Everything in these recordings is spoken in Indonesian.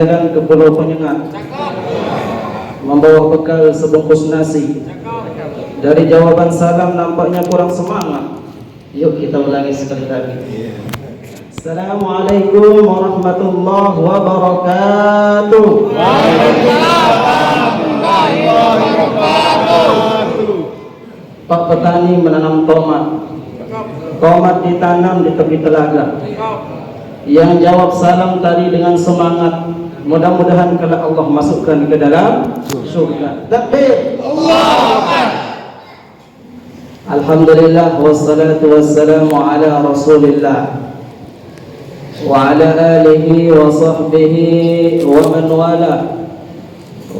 Jalan ke Pulau Penyengat, membawa bekal sebungkus nasi. Dari jawaban salam nampaknya kurang semangat. Yuk kita ulangi sekali lagi. Assalamualaikum warahmatullahi wabarakatuh. Waalaikumsalam warahmatullahi wabarakatuh. Pak petani menanam tomat. Tomat ditanam di tepi telaga. Yang jawab salam tadi dengan semangat, mudah-mudahan kalau Allah masukkan ke dalam surga. Takbir. Allahu Akbar. Alhamdulillah wassalatu wassalamu ala Rasulillah wa ala alihi wa sahbihi wa man wala.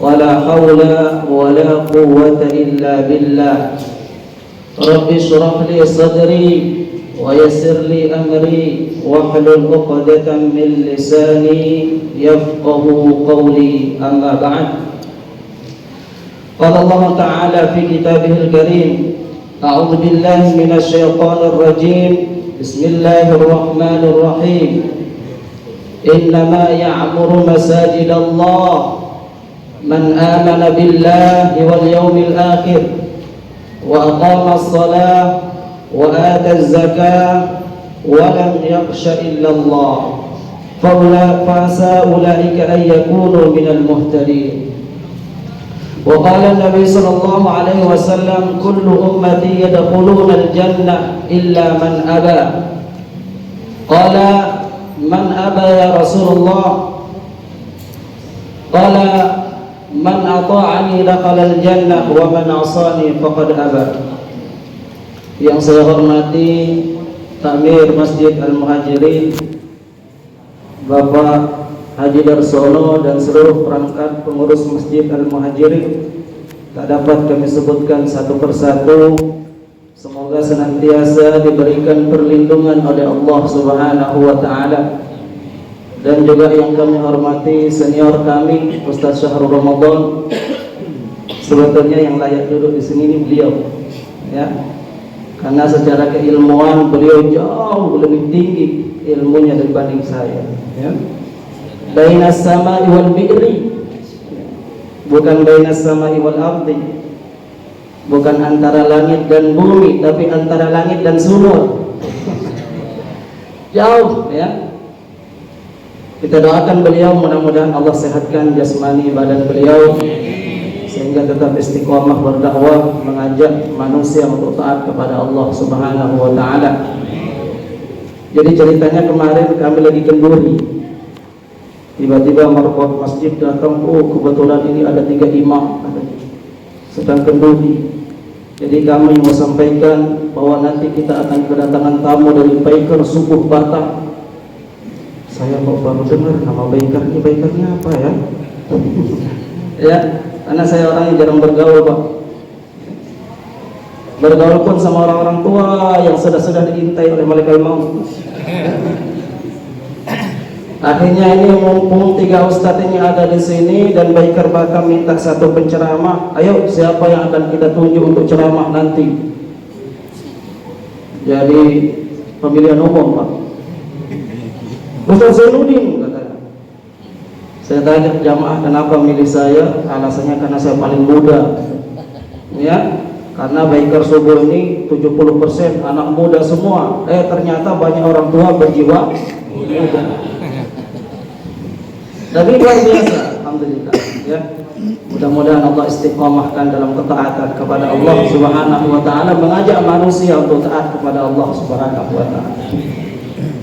Wala hawla wala quwwata illa billah. Rabbi shrah li sadri wa yassir li amri wahlul 'uqdatam min lisani yafqahu qawli. Amma ba'd. Qala Allah Ta'ala fi kitabihil karim, a'udzu billahi minasy syaithanir rajim. Bismillahirrahmanir rahim. Innama ya'muru masajidallah man amana billahi wal yawmil akhir wa aqama as-salah wa ata az-zakah wa lam yakhsha illa Allah fa'asa ulaika an yakunu minal muhtadin. Wa qala an-nabi sallallahu alaihi wasallam kullu ummati yadkhuluna al-jannah illa man aba. Qala man aba ya Rasulullah? Qala man ata'ani dakhala al-jannah wa man 'asani faqad aba. Yang saya hormati Takmir Masjid Al-Muhajirin, Bapak Haji Darsono dan seluruh perangkat pengurus Masjid Al-Muhajirin, tak dapat kami sebutkan satu persatu. Semoga senantiasa diberikan perlindungan oleh Allah Subhanahu wa Ta'ala. Dan juga yang kami hormati senior kami Ustaz Syahrul Ramadan. Sebetulnya yang layak duduk di sini ini beliau, ya. Karena secara keilmuan beliau jauh lebih tinggi ilmunya dibanding saya, ya. Bainas sama'i wal bi'ri, bukan bainas sama'i wal ardi. Bukan antara langit dan bumi, tapi antara langit dan sumur. Jauh, ya. Kita doakan beliau, mudah-mudahan Allah sehatkan jasmani badan beliau sehingga tetap istiqomah berdakwah, mengajak manusia untuk taat kepada Allah Subhanahu wa Ta'ala. Jadi ceritanya kemarin kami lagi kenduri, tiba-tiba markot masjid datang, oh kebetulan ini ada 3 imam sedang kenduri. Jadi kami mau sampaikan bahwa nanti kita akan kedatangan tamu dari Baikar Subuh Batak. Saya kok baru dengar nama Baikarnya apa ya? Ya, karena saya orang yang jarang bergaul, Pak. Bergaul pun sama orang-orang tua yang sudah diintai oleh malaikat maut. Akhirnya ini mumpung 3 ustadz ini ada di sini dan Baikar Batam minta satu penceramah. Ayo, siapa yang akan kita tunjuk untuk ceramah nanti? Jadi pemilihan umum, Pak. Ustaz Zainuddin katanya. Saya tanya jamaah kenapa milih saya? Alasannya karena saya paling muda, ya. Karena Baikar Subuh ini 70% anak muda semua. Ternyata banyak orang tua berjiwa muda. Tapi luar biasa, alhamdulillah, ya. Mudah-mudahan Allah istiqomahkan dalam ketaatan kepada Allah Subhanahu wa Ta'ala, mengajak manusia untuk taat kepada Allah Subhanahu wa Ta'ala.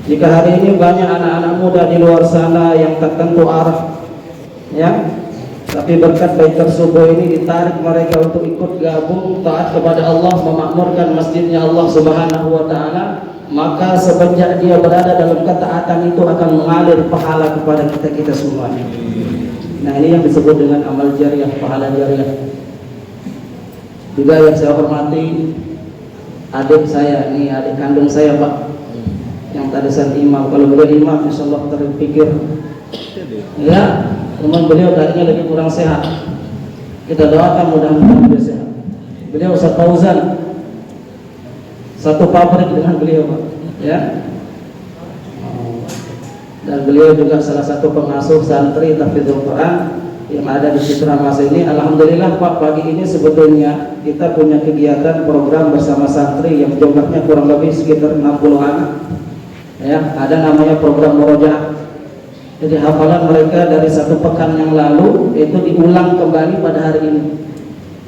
Jika hari ini banyak anak-anak muda di luar sana yang tak tentu arah, ya, tapi berkat Baikar Subuh ini ditarik mereka untuk ikut gabung taat kepada Allah, memakmurkan masjidnya Allah Subhanahu wa Ta'ala, maka semenjak dia berada dalam ketaatan itu akan mengalir pahala kepada kita semuanya. Nah, ini yang disebut dengan amal jariah, pahala jariah. Juga yang saya hormati adik saya, ini adik kandung saya, Pak, yang tadi saya imam. Kalau beliau imam, insyaallah terpikir, ya, teman beliau tadinya lagi kurang sehat. Kita doakan mudah-mudahan beliau sehat. Beliau Ustaz Fauzan, satu pabrik dengan beliau, Pak, ya. dan beliau juga salah satu pengasuh santri tahfidzul Quran yang ada di Citra Mas ini. Alhamdulillah Pak, pagi ini sebetulnya kita punya kegiatan program bersama santri yang jumlahnya kurang lebih sekitar 60 anak. Ya, ada namanya program murojaah. Jadi hafalan mereka dari 1 pekan yang lalu itu diulang kembali pada hari ini.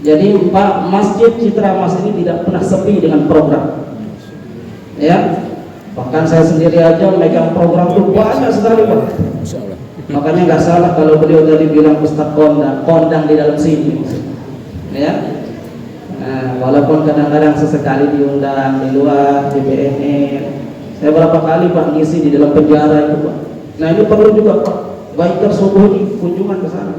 Jadi Pak, Masjid Citra Mas ini tidak pernah sepi dengan program. Ya, bahkan saya sendiri aja megang program itu banyak sekali Pak. Makanya nggak salah kalau beliau tadi bilang Ustaz kondang di dalam sini. Ya, nah, walaupun kadang-kadang sesekali diundang di luar, di BNN. Saya berapa kali Pak ngisi di dalam penjara itu Pak. Nah ini perlu juga Pak, baik subuh ini kunjungan ke sana.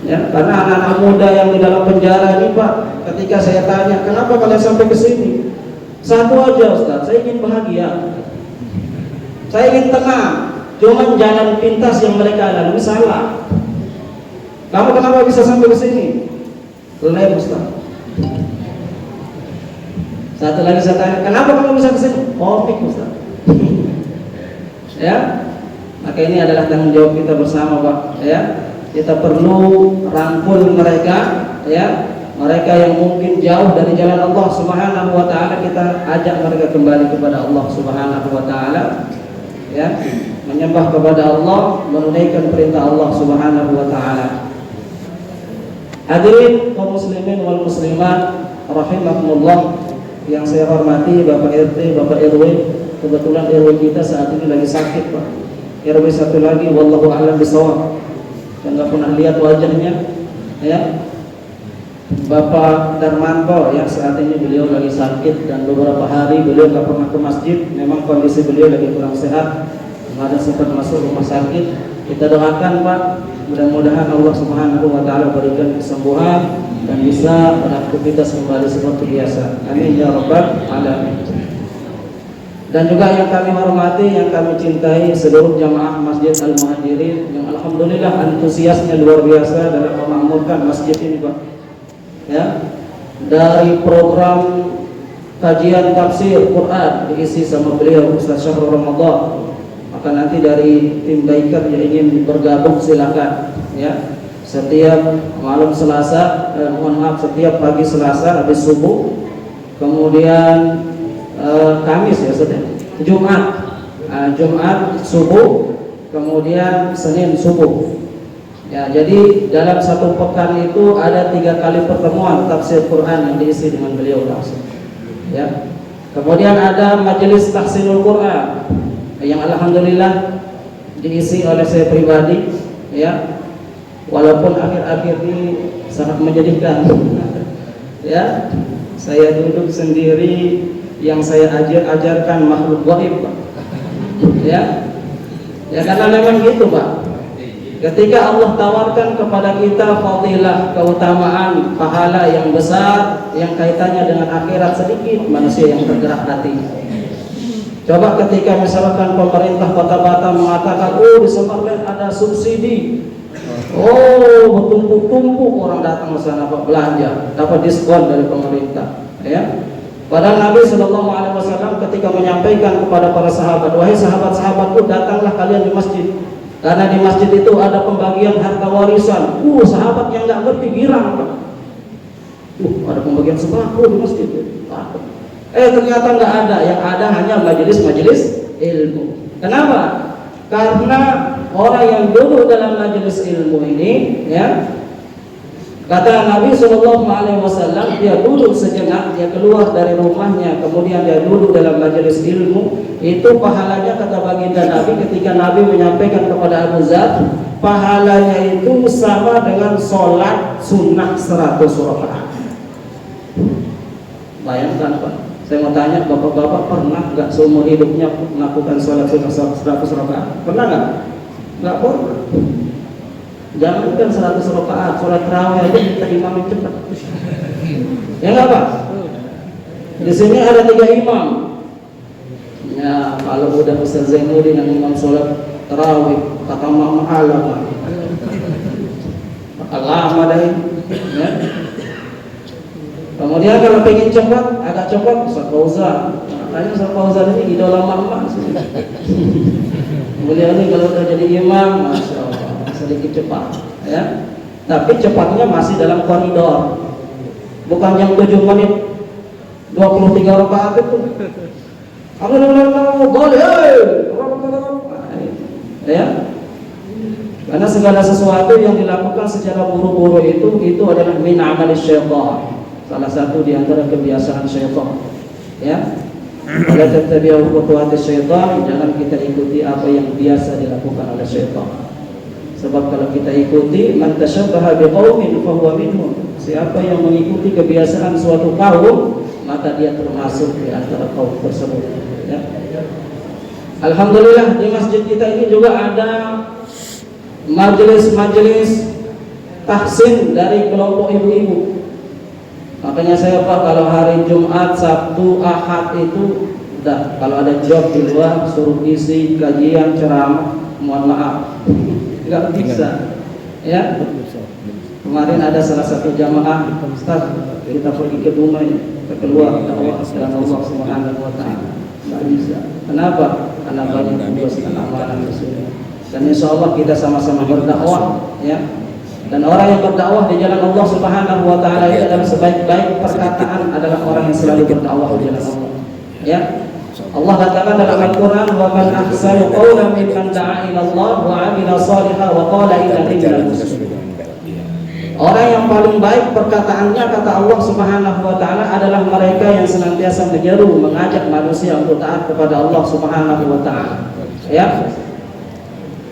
Ya, karena anak-anak muda yang di dalam penjara ini Pak, ketika saya tanya kenapa kalian sampai ke sini, satu aja Ustaz, saya ingin bahagia, saya ingin tenang. Cuman jalan pintas yang mereka lalui salah. Kamu kenapa bisa sampai ke sini? Lem Ustaz. Satu lagi saya tanya, kenapa kamu bisa ke sini? Komik Ustaz. Ya, maka ini adalah tanggung jawab kita bersama Pak. Ya, kita perlu rangkul mereka. Ya, mereka yang mungkin jauh dari jalan Allah Subhanahu Wa Taala, kita ajak mereka kembali kepada Allah Subhanahu Wa Taala. Ya, menyembah kepada Allah, menunaikan perintah Allah Subhanahu Wa Taala. Hadirin kaum muslimin wal muslimat rahimakumullah, yang saya hormati Bapak RT, Bapak RW. Kebetulan RW kita saat ini lagi sakit Pak. RW satu lagi wallahu a'lam bishawab, saya nggak pernah lihat wajahnya. Ya, Bapak Darmanto yang saat ini beliau lagi sakit dan beberapa hari beliau nggak pernah ke masjid. Memang kondisi beliau lagi kurang sehat, nggak ada sempat masuk rumah sakit. Kita doakan Pak, mudah-mudahan Allah Subhanahu Wa Taala berikan kesembuhan dan bisa beraktivitas kembali seperti biasa. Amin ya rabbal alamin. Dan juga yang kami hormati, yang kami cintai seluruh jamaah Masjid Al-Muhajirin yang alhamdulillah antusiasnya luar biasa dalam memakmurkan masjid ini Pak. Ya, dari program kajian tafsir Quran diisi sama beliau Ustaz Syahrul Ramadan. Maka nanti dari tim Baikat yang ingin bergabung silakan. Ya, setiap malam Selasa, setiap pagi Selasa habis subuh, kemudian Kamis ya sudah, Jumat subuh, kemudian Senin subuh. Ya, jadi dalam 1 pekan itu ada 3 kali pertemuan tafsir Quran yang diisi dengan beliau langsung. Ya, kemudian ada majelis tahsinul Quran yang alhamdulillah diisi oleh saya pribadi. Ya, walaupun akhir-akhir ini sangat menyedihkan. Ya, saya duduk sendiri, yang saya ajarkan makhluk gaib Pak. Ya, ya karena memang gitu Pak. Ketika Allah tawarkan kepada kita fadilah, keutamaan, pahala yang besar yang kaitannya dengan akhirat, sedikit manusia yang tergerak hati. Coba ketika misalkan pemerintah Kota Batam mengatakan, oh di Semarang ada subsidi, oh bertumpuk-tumpuk orang datang ke sana Pak, belanja, dapat diskon dari pemerintah. Ya, padahal Nabi Shallallahu Alaihi Wasallam ketika menyampaikan kepada para sahabat, wahai sahabat-sahabatku, datanglah kalian di masjid. Karena di masjid itu ada pembagian harta warisan. Sahabat yang nggak ngerti girang Pak. Ada pembagian sembako di masjid. Ternyata nggak ada. Yang ada hanya majelis-majelis ilmu. Kenapa? Karena orang yang duduk dalam majelis ilmu ini, ya, kata Nabi Shallallahu Alaihi Wasallam, dia duduk sejenak, dia keluar dari rumahnya, kemudian dia duduk dalam majelis ilmu. Itu pahalanya kata baginda Nabi ketika Nabi menyampaikan kepada Abu Dzar, pahalanya itu sama dengan sholat sunnah 100 rakaat. Bayangkan Pak, saya mau tanya bapak-bapak, pernah nggak seumur hidupnya melakukan sholat sunnah 100 rakaat? Pernah nggak? Nggak pernah. Jangankan 100 rakaat, sholat tarawih aja kita imamin cepat. Ya nggak Pak? Di sini ada 3 imam. Ya, kalau udah Ustaz Zainuddin yang imam sholat tarawih, kata mama alam, lama dah. Ya. Kemudian kalau pengen cepat, agak cepat, Ustaz Fauzan. Makanya Ustaz Fauzan ini idola mama. Beliau ini kalau udah jadi imam, masya Allah, sedikit cepat, ya. Tapi cepatnya masih dalam koridor, bukan yang 7 menit 23 rakaat itu. Ya. Karena segala sesuatu yang dilakukan secara buru-buru itu adalah min amalis syaitan. Salah satu di antara kebiasaan syaitan. Ya. Wala tattabi'u khutuwatis syaitan, jangan kita ikuti apa yang biasa dilakukan oleh syaitan. Sebab kalau kita ikuti man tashabbaha biqaumin fa huwa minhum. Siapa yang mengikuti kebiasaan suatu kaum, maka dia termasuk di antara kaum tersebut. Ya. Alhamdulillah di masjid kita ini juga ada majelis-majelis tahsin dari kelompok ibu-ibu. Makanya saya Pak, kalau hari Jumat, Sabtu, Ahad itu udah, kalau ada job di luar suruh isi kajian ceramah, mohon maaf nggak bisa. Ya, kemarin ada salah satu jamaah, Ustaz, kita pergi ke rumah, kita keluar dakwah dengan Allah Subhanahu wa taala. Nggak bisa. Kenapa? Karena banyak tugas dan amalan di sini. Dan insya Allah kita sama-sama berdakwah, ya. Dan orang yang berdakwah di jalan Allah Subhanahu wa taala itu adalah sebaik-baik perkataan adalah orang yang selalu berdakwah di jalan Allah. Ya. Allah katakan dalam Al-Qur'an, "Wa man ahsanu qawlan mimman da'a ila Allah wa 'amila shalihan wa qala innani minal muslimin." Orang yang paling baik perkataannya, kata Allah Subhanahu wa taala, adalah mereka yang senantiasa menyeru, mengajak manusia untuk taat kepada Allah Subhanahu wa taala. Ya.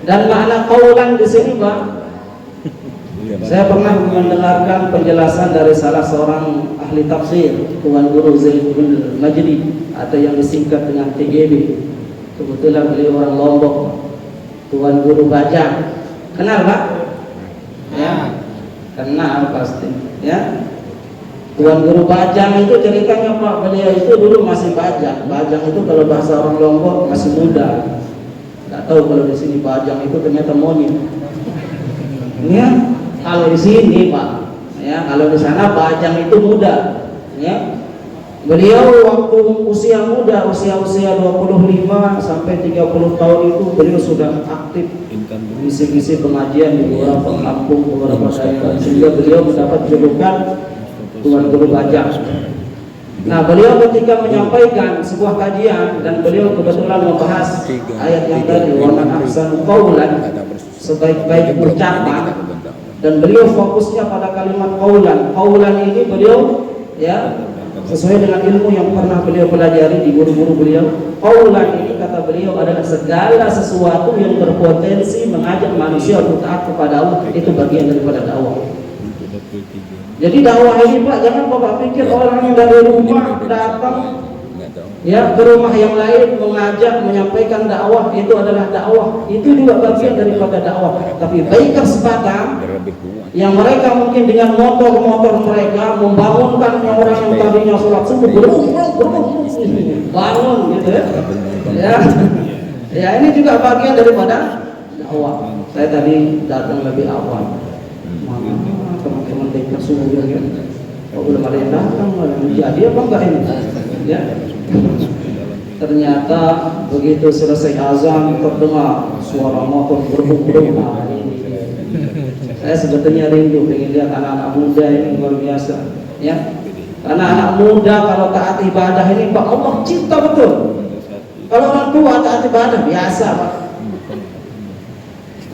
Dan makna qaulan di sini, Pak, saya pernah mendengarkan penjelasan dari salah seorang ahli tafsir, Tuan Guru Zaid bin Majdi, atau yang disingkat dengan TGB. Kebetulan beliau orang Lombok, Tuan Guru Bajang. Kenal, Pak? Ya, kenal pasti. Ya, Tuan Guru Bajang itu ceritanya, Pak, beliau itu dulu masih bajang. Bajang itu kalau bahasa orang Lombok masih muda. Nggak tahu kalau di sini bajang itu ternyata monyet. Ya. Kalau di sini, Pak, ya, kalau di sana bajang itu muda, ya. Beliau waktu usia muda, usia 25 sampai 30 tahun itu beliau sudah aktif ngisi-ngisi pengajian di beberapa kampung, beberapa daerah, sehingga beliau mendapat julukan Tuan Guru Bajang. Nah, beliau ketika menyampaikan sebuah kajian dan beliau kebetulan membahas ayat yang tadi, wa man ahsanu qawlan, sebaik-baik ucapan. Dan beliau fokusnya pada kalimat qaulan. Qaulan ini beliau, ya, sesuai dengan ilmu yang pernah beliau pelajari di guru-guru beliau. Qaulan ini, kata beliau, adalah segala sesuatu yang berpotensi mengajak manusia untuk taat kepada Allah. Itu bagian daripada dakwah. Jadi dakwah ini, Pak, jangan Bapak pikir orang yang dari rumah datang, ya, ke rumah yang lain mengajak, menyampaikan dakwah itu adalah dakwah. Itu juga bagian daripada dakwah. Tapi bikers Batam yang mereka mungkin dengan motor-motor mereka membangunkan orang yang tadinya sholat subuh bangun gitu, ya. Ya, ini juga bagian daripada dakwah. Saya tadi datang lebih awal. Teman-teman bikers subuh ya. Oh, belum ada yang datang, jadi apa enggak ini? Ya. Ternyata begitu selesai azan terdengar suara motor berbung-bung. Saya sebetulnya rindu ingin lihat anak-anak muda ini, luar biasa, ya. Karena anak muda kalau taat ibadah ini, Pak, Allah cinta betul. Kalau orang tua taat ibadah biasa, Pak.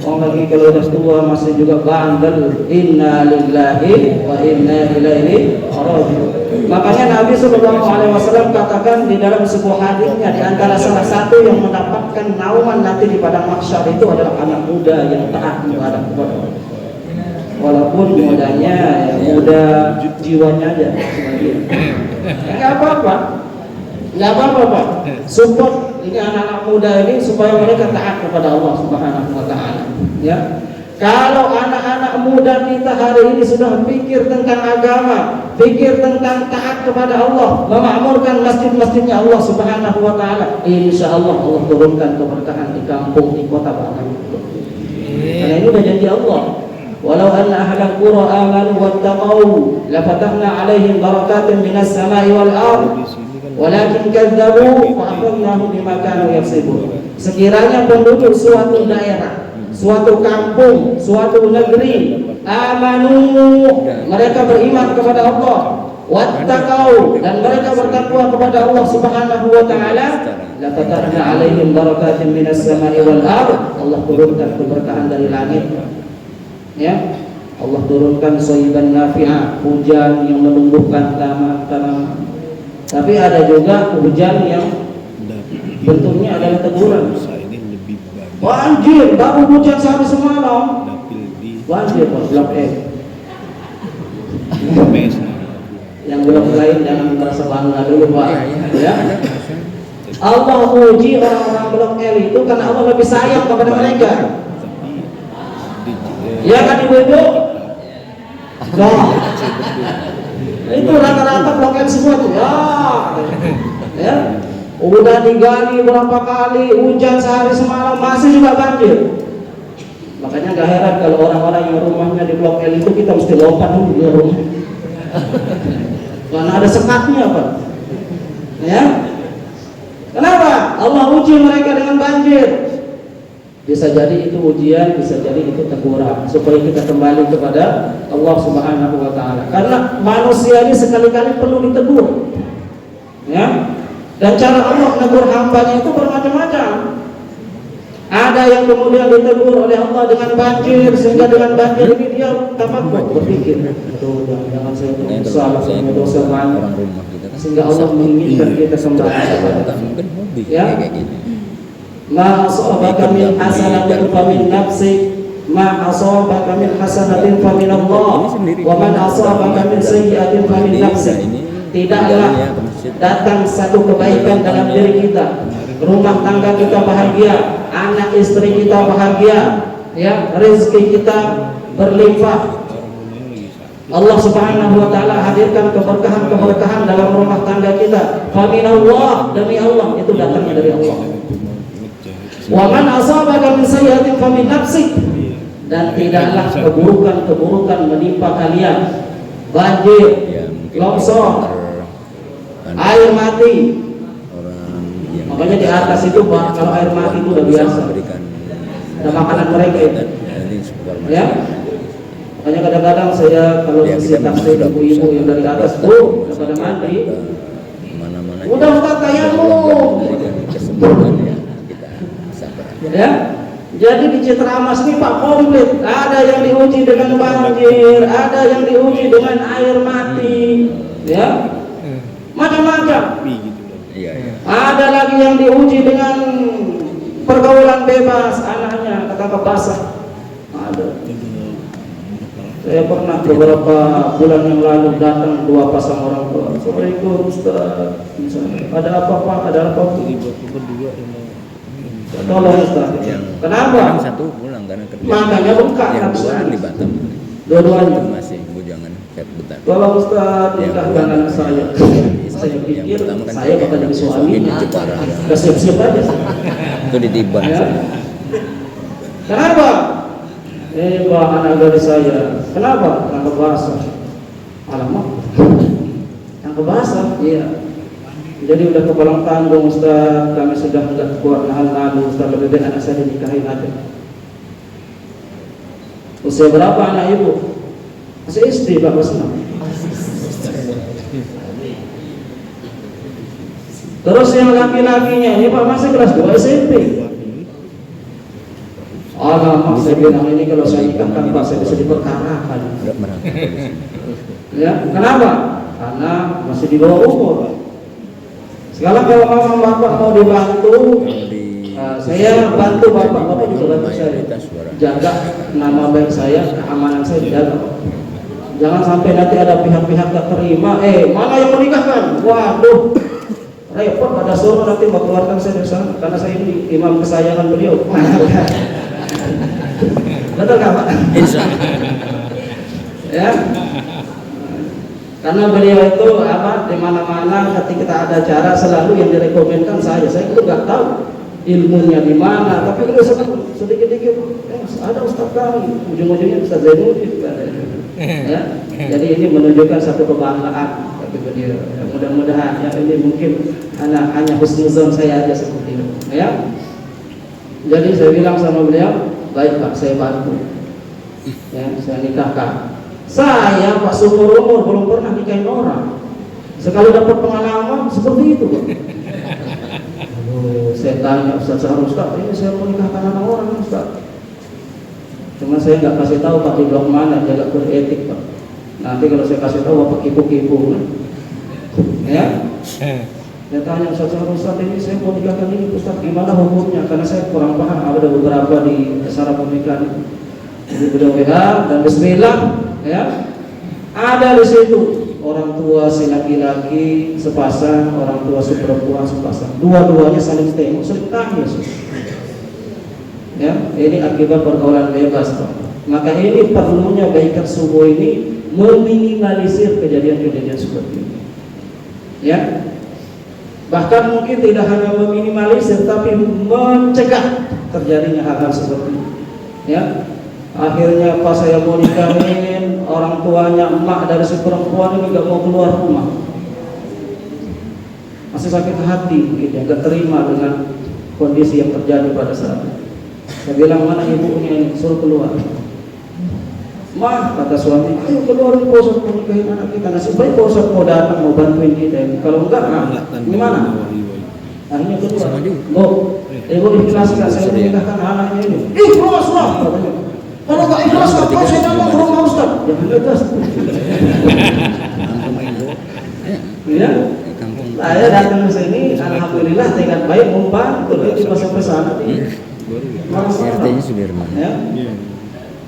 Orang lagi kalau udah tua masih juga bandel. Inna lillahi wa inna ilaihi raji'un. Makanya Nabi SAW katakan di dalam sebuah hadisnya, di antara salah satu yang mendapatkan naungan nanti di padang mahsyar itu adalah anak muda yang taat ibadah kepada Allah. Walaupun mudanya, ya, muda jiwanya aja sebagian. Enggak apa-apa. Enggak apa-apa, Pak. Support ini anak-anak muda ini supaya mereka taat kepada Allah Subhanahu wa taala, ya. Kalau anak-anak muda kita hari ini sudah pikir tentang agama, pikir tentang taat kepada Allah, memakmurkan masjid-masjidnya Allah Subhanahu wa taala, insyaallah Allah turunkan keberkahan di kampung, di kota Batam. Karena ini udah janji Allah. Walau anna ahlal qura amanu wattaqau la fatahna 'alaihim barakatin minas sama'i wal ardh. Walakin kadzabu fa akhadnahum bima kanu yaksibun. Sekiranya penduduk suatu daerah, suatu kampung, suatu negeri amanu, mereka beriman kepada Allah, wattaqau, dan mereka bertakwa kepada Allah Subhanahu wa taala, la fatahna 'alaihim barakatin minas sama'i wal ardh. Allah turunkan keberkahan dari langit. Ya. Allah turunkan shayban nafi'ah, hujan yang menumbuhkan tanaman. Tapi ada juga hujan yang bentuknya adalah teguran. Banjir, baru hujan sehari semalam. Banjir, blok E. Yang blok lain jangan merasa bangga dulu, Pak. Ya. Allah uji orang-orang blok L itu karena Allah lebih sayang kepada mereka. Ya kan ibu-ibu? Nah, itu rata-rata blok L semua tuh. Ya. Udah digali berapa kali, hujan sehari semalam masih juga banjir. Makanya gak heran kalau orang-orang yang rumahnya di blok L itu kita mesti lompat dulu di rumah. Karena ada sekatnya, Pak. Ya. Kenapa? Allah uji mereka dengan banjir. Bisa jadi itu ujian, bisa jadi itu teguran supaya kita kembali kepada Allah Subhanahu wa taala. Karena manusia ini sekali-kali perlu ditegur. Ya. Dan cara Allah menegur hambanya itu bermacam-macam. Ada yang kemudian ditegur oleh Allah dengan banjir, sehingga dengan banjir ini dia tafakkur, berpikir, aduh jangan saya berdosa, saya berdosa banyak, sehingga Allah menginginkan kita kembali kepada ya. Ma asabaka min hasanatin fa min nafsik, ma asabaka min hasanatin fa min Allah, wa man asabaka min sayyi'atin fa min nafsik. Tidaklah datang satu kebaikan dalam diri kita, rumah tangga kita bahagia, anak istri kita bahagia, ya, rezeki kita berlimpah. Allah Subhanahu wa taala hadirkan keberkahan dalam rumah tangga kita. Fa minallah, demi Allah, itu datangnya dari Allah. Wa man asabaka min sayyi'atin fa min nafsik, dan tidaklah keburukan menimpa kalian, banjir, longsor, air mati. Makanya di atas itu Pak, kalau air mati itu udah biasa. Ada makanan mereka itu. Ya. Makanya kadang-kadang saya kalau mesti taksir ibu-ibu yang dari atas, Bu, pada mandi. Udah Ustaz tayamum. Ya. Jadi di Citramas ini Pak komplit. Ada yang diuji dengan banjir, ada yang diuji dengan air mati. Ya. Macam-macam. Ada lagi yang diuji dengan pergaulan bebas, anaknya ketangkap basah. Ada. Saya pernah beberapa bulan yang lalu datang dua pasang orang tua. Assalamualaikum Ustaz. Ada apa Pak? Ada apa? Tolong Ustaz. Kenapa? Satu pulang karena kerja. Makanya buka yang di Batam. Dua-duanya masih bujangan bentar. Tolong Ustaz, nikahkan anak saya. Saya pikir saya bakal jadi suaminya. Siap-siap aja. Itu di Tiban. Ya. Kenapa? Pak, anak dari saya. Kenapa? Tangkap basah. Alamak. Tangkap basah? Iya. Jadi udah kepalang tanggung Ustaz, kami sudah enggak kuat nahan Ustaz, lebih baik anak saya dinikahin aja. Usia berapa anak ibu? Masih SD, Pak, kelas 6. Terus yang laki-lakinya ini Pak masih kelas 2 SMP. Alamak, saya bilang ini kalau saya nikahkan Pak, saya bisa diperkarakan. Ya, kenapa? Karena masih di bawah umur. Sekarang kalau mama bapak mau dibantu, saya bantu bapak juga bantu saya. Jaga nama baik saya, keamanan saya jaga. Jangan sampai nanti ada pihak-pihak tak terima. Mana yang menikahkan? Waduh, repot, pada suruh nanti mau keluarkan saya dari sana karena saya ini imam kesayangan beliau. Betul nggak Pak? Ya. Karena beliau itu di mana-mana ketika ada acara selalu yang direkomendkan saya itu nggak tahu ilmunya di mana, tapi kalau sedikit-sedikit ada Ustaz kami, ujung-ujungnya Ustaz Zainuddin. Ya. Jadi ini menunjukkan satu kebanggaan kata beliau. Ya, mudah-mudahan ya ini mungkin hanya husnuzon saya aja seperti itu. Ya. Jadi saya bilang sama beliau, baik Pak, saya bantu. Ya, saya nikahkan. Saya Pak seumur umur belum pernah nikahin orang. Sekali dapat pengalaman seperti itu, Pak. Saya tanya Ustaz ini saya mau nikahkan anak orang, Ustaz. Cuma saya nggak kasih tahu Pak di blok mana, jaga beretik Pak. Nanti kalau saya kasih tahu Bapak kipu-kipu, ya. Saya tanya Ustaz ini saya mau nikahkan ini Ustaz, gimana hukumnya? Karena saya kurang paham, ada beberapa di acara pernikahan. Jadi beliau dan Bismillah, ya. Ada di situ orang tua si laki-laki sepasang, orang tua si perempuan sepasang. Dua-duanya saling tengok, saling tanya. Ya, ini akibat pergaulan bebas, Pak. Maka ini perlunya baikat subuh ini meminimalisir kejadian-kejadian seperti ini. Ya, bahkan mungkin tidak hanya meminimalisir, tapi mencegah terjadinya hal-hal seperti ini. Ya, akhirnya pas saya mau nikahin, orang tuanya emak dari si perempuan ini gak mau keluar rumah, masih sakit hati, gitu, gak terima dengan kondisi yang terjadi pada saat itu. Saya bilang mana ibunya ini, suruh keluar. Mah, kata suami, ayo keluarin Pak Ustaz mau nikahin anak kita. Nasib baik Pak Ustaz mau datang, mau bantuin kita. Kalau enggak, gimana? Akhirnya keluar. Bo, ibu ikhlas gak saya menikahkan anaknya ini? Ikhlas lah, katanya. Kalau nggak ikhlas, kalau saya datang ke rumah Ustaz, jangan ikhlas. Ya, saya datang ke sini, alhamdulillah tingkat baik membantu. Itu sampai sana. RT-nya Sudirman. Ya.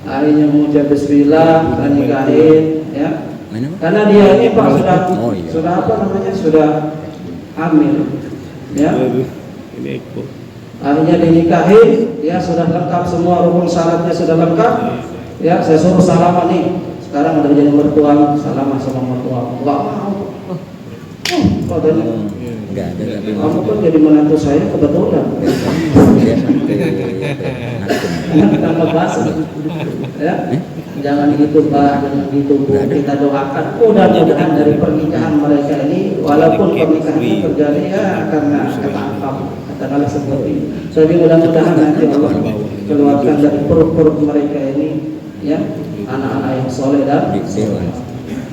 Akhirnya mengucap bismillah, nikahin, ya. Karena dia ini Pak sudah apa namanya, sudah hamil, ya. Akhirnya dinikahin, ya sudah lengkap semua rukun syaratnya sudah lengkap, ya. Saya suruh salaman nih. Sekarang udah jadi mertua, salaman sama mertua. Enggak mau. Katanya. Enggak ada tapi kamu kan jadi menantu saya kebetulan. Dia sampai Tambah basi, ya. Jangan gitu Pak, jangan gitu Bu. Kita doakan mudah-mudahan dari pernikahan mereka ini, walaupun pernikahannya terjadi ya karena katakanlah seperti ini. Jadi mudah-mudahan nanti Allah keluarkan dari perut-perut mereka ini, ya, anak-anak yang soleh dan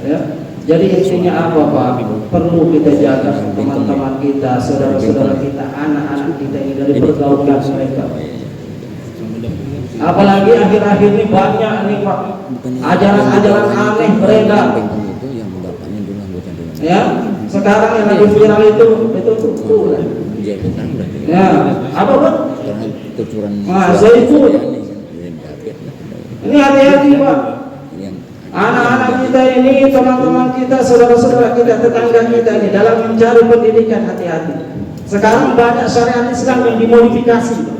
ya. Jadi intinya apa Pak? Perlu kita jaga teman-teman kita, saudara-saudara kita, anak-anak kita ini dari pergaulan mereka. Apalagi akhir-akhir ini banyak nih Pak, ajaran-ajaran aneh beredar. Ya, sekarang yang lagi viral itu. Ya, apa Pak? Masa itu? Ini hati-hati Pak. Anak-anak kita ini, teman-teman kita, saudara-saudara kita, tetangga kita ini dalam mencari pendidikan hati-hati. Sekarang banyak syariat Islam yang dimodifikasi.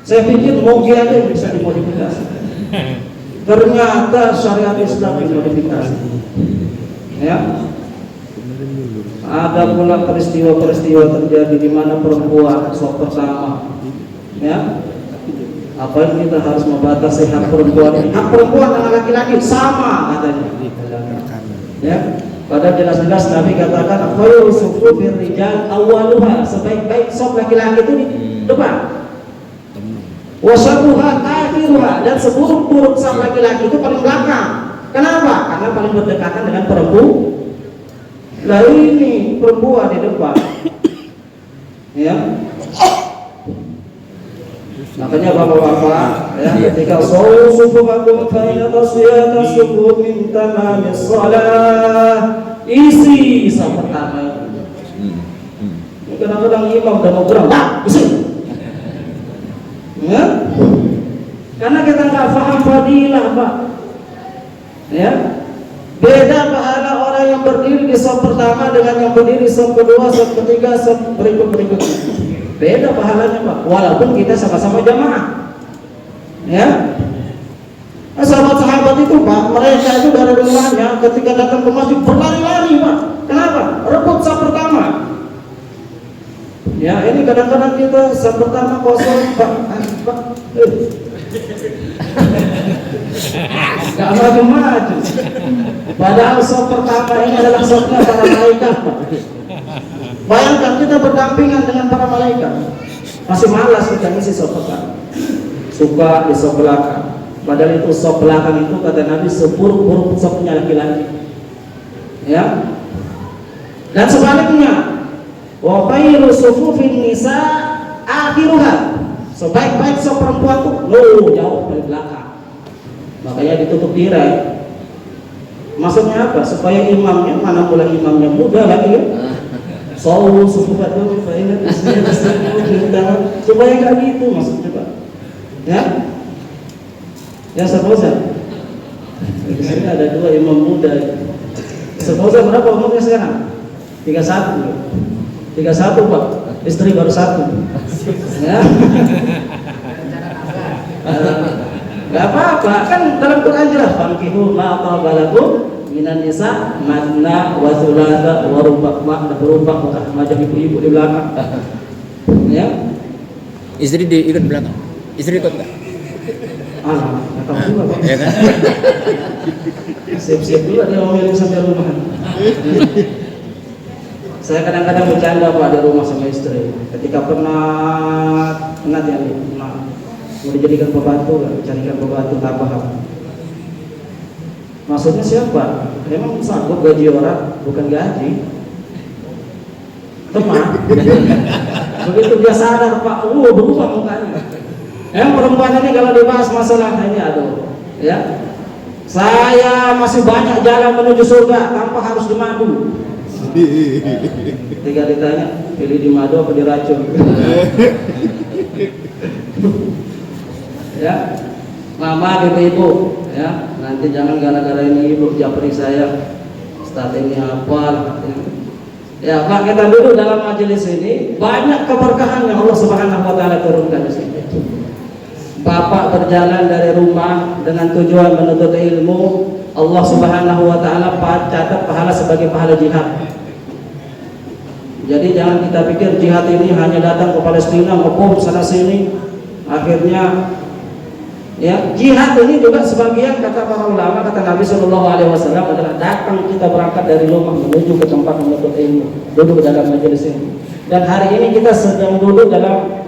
Saya pikir mogi aja yang bisa dimodifikasi. Ternyata syariat Islam dimodifikasi. Ya. Ada pula peristiwa-peristiwa terjadi di mana perempuan sok pertama, ya. Apa yang kita harus membatasi hak perempuan ini? Hak perempuan dengan laki-laki sama katanya. Ya, pada jelas-jelas Nabi katakan khairu sufufir rijal awwaluha, sebaik-baik saf laki-laki itu di depan. Wa syarruha akhiruha, dan seburuk-buruk saf laki-laki itu paling belakang. Kenapa? Karena paling berdekatan dengan perempuan. Lah ini perempuan di depan. Ya. Makanya bapak-bapak, ya, ketika sufufakum fa tasfiyata sufuf min tamamis shalah, isi saf pertama. Kadang-kadang imam udah mau gerak, isi. Ya? Karena kita nggak paham fadilah Pak. Ya, beda pahala orang yang berdiri di saf pertama dengan yang berdiri saf kedua, saf ketiga, saf berikutnya. Beda pahalanya Pak, walaupun kita sama-sama jamaah. Ya, sahabat-sahabat itu Pak, mereka itu dari rumahnya ketika datang ke masjid berlari-lari Pak. Kenapa? Rebut saf pertama. Ya, ini kadang-kadang kita saf pertama kosong Pak. Gak maju-maju. Padahal sop pertama ini adalah sopnya para malaikat, Pak. Bayangkan kita berdampingan dengan para malaikat, masih malas kita ngisi sop pertama, suka di sop belakang. Padahal itu sop belakang itu kata Nabi seburuk-buruk sopnya laki-laki. Ya. Dan sebaliknya, wa khairu sufufin nisa akhiruha. Sebaik-baik sop perempuan tuh jauh dari belakang. Makanya ditutup tirai. Maksudnya apa? Supaya imamnya, mana pula imamnya muda lagi ya. Sawu sufufatu fa inna supaya enggak gitu maksudnya, Pak. Ya? Ya, Ustaz. Di sini ada 2 imam muda. Ustaz berapa umurnya sekarang? 31, Pak. Istri baru 1. Ya. Gak apa-apa, kan dalam Quran jelas fankihu ma qabalakum minan nisa matna wa thulatha wa ruba' macam ibu-ibu di belakang. Ya. Istri diikut belakang. Istri ikut enggak? Nggak tahu juga, Pak. Ya kan? Siap-siap juga dia memilih sampai rumah. Saya kadang-kadang bercanda, Pak, di rumah sama istri. Ketika pernah mau dijadikan pembantu, carikan pembantu tak paham. Maksudnya siapa? Memang sanggup gaji orang, bukan gaji. Teman. Begitu dia sadar, Pak, berubah mukanya. Perempuan ini kalau dibahas masalah ini, aduh, ya. Saya masih banyak jalan menuju surga tanpa harus dimadu. Ketika ditanya, pilih di madu apa diracun? Ya, mama ibu, ya, nanti jangan gara-gara ini ibu japri saya, start ini apa? Ya, Pak, kita dulu dalam majelis ini banyak keberkahan yang Allah Subhanahu Wa Taala turunkan di sini. Bapak berjalan dari rumah dengan tujuan menuntut ilmu, Allah Subhanahu Wa Taala catat pahala sebagai pahala jihad. Jadi jangan kita pikir jihad ini hanya datang ke Palestina, ngepom sana sini, akhirnya. Ya, jihad ini juga sebagian kata para ulama, kata Nabi SAW adalah datang kita berangkat dari rumah menuju ke tempat menuntut ilmu, duduk dalam majelis ini. Dan hari ini kita sedang duduk dalam